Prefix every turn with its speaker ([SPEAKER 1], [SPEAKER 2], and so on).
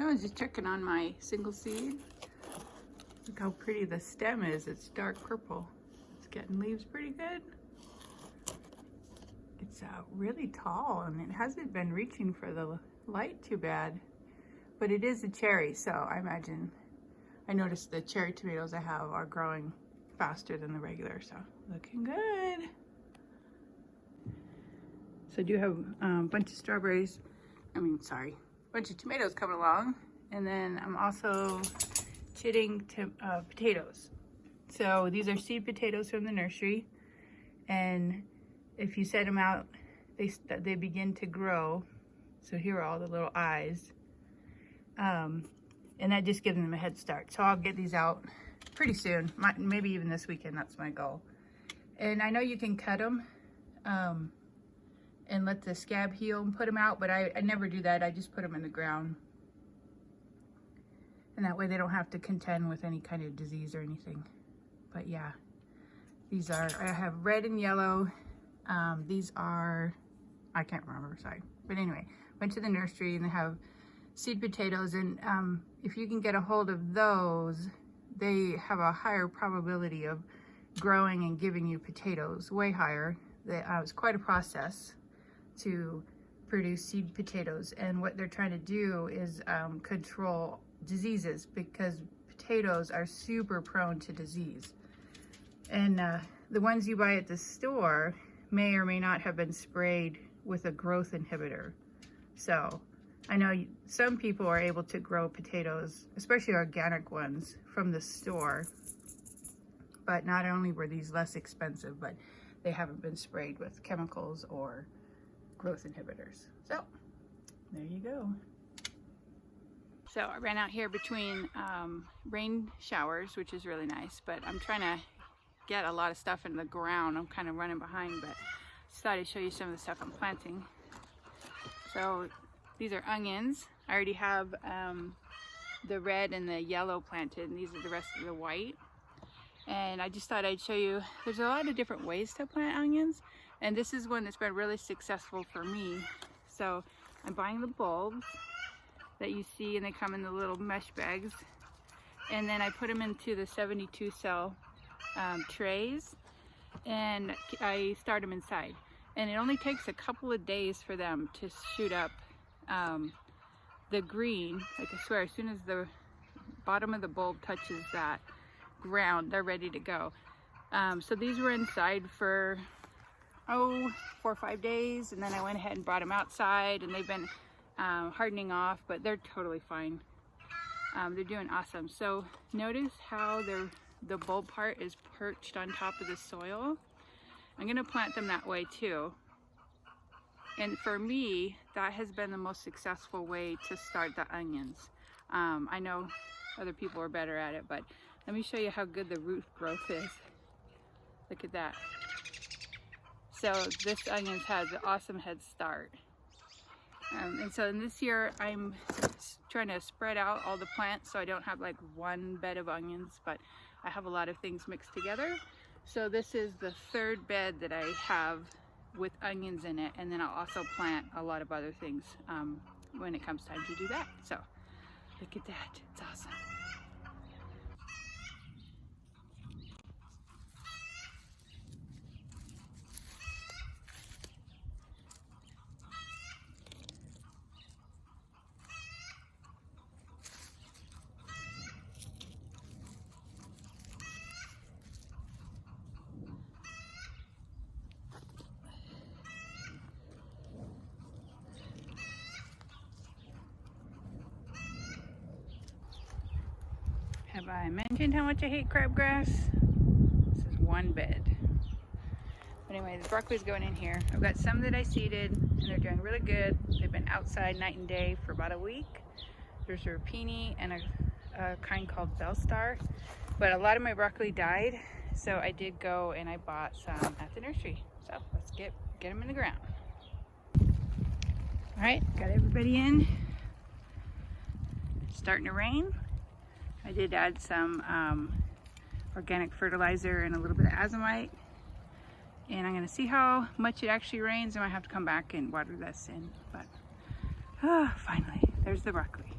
[SPEAKER 1] I was just checking on my single seed. Look how pretty the stem is. It's dark purple. It's getting leaves pretty good. It's really tall and it hasn't been reaching for the light too bad. But it is a cherry, so I imagine, I noticed the cherry tomatoes I have are growing faster than the regular, so looking good. So I do have a bunch of strawberries, bunch of tomatoes coming along. And then I'm also chitting potatoes. So these are seed potatoes from the nursery. And if you set them out, they begin to grow. So here are all the little eyes. And that just gives them a head start. So I'll get these out pretty soon, maybe even this weekend. That's my goal. And I know you can cut them and let the scab heal and put them out, but I never do that. I just put them in the ground. And that way they don't have to contend with any kind of disease or anything. But yeah, these are, I have red and yellow. These are, I can't remember, sorry. But anyway, went to the nursery and they have seed potatoes, and if you can get a hold of those, they have a higher probability of growing and giving you potatoes, way higher. It's quite a process to produce seed potatoes, and what they're trying to do is control diseases, because potatoes are super prone to disease. And the ones you buy at the store may or may not have been sprayed with a growth inhibitor. So I know some people are able to grow potatoes, especially organic ones, from the store. But not only were these less expensive, but they haven't been sprayed with chemicals or growth inhibitors. So there you go. So I ran out here between rain showers, which is really nice, but I'm trying to get a lot of stuff in the ground. I'm kind of running behind, but just thought I'd show you some of the stuff I'm planting. So these are onions. I already have the red and the yellow planted, and these are the rest of the white. And I just thought I'd show you, there's a lot of different ways to plant onions, and this is one that's been really successful for me. So I'm buying the bulbs that you see, and they come in the little mesh bags, and then I put them into the 72 cell trays, and I start them inside. And it only takes a couple of days for them to shoot up the green. Like, I swear, as soon as the bottom of the bulb touches that ground, they're ready to go. So these were inside for 4 or 5 days, and then I went ahead and brought them outside, and they've been hardening off, but they're totally fine. They're doing awesome. So notice how the bulb part is perched on top of the soil. I'm gonna plant them that way too. And for me, that has been the most successful way to start the onions. I know other people are better at it, but let me show you how good the root growth is. Look at that. So this onions has an awesome head start. And so in this year, I'm trying to spread out all the plants so I don't have like one bed of onions, but I have a lot of things mixed together. So this is the third bed that I have with onions in it, and then I'll also plant a lot of other things when it comes time to do that. So look at that, it's awesome. Have I mentioned how much I hate crabgrass? This is one bed. But anyway, the broccoli's going in here. I've got some that I seeded, and they're doing really good. They've been outside night and day for about a week. There's a rapini and a kind called Bellstar. But a lot of my broccoli died, so I did go and I bought some at the nursery. So let's get them in the ground. All right, got everybody in. It's starting to rain. I did add some organic fertilizer and a little bit of azomite. And I'm gonna see how much it actually rains. I might have to come back and water this in, but finally, there's the broccoli.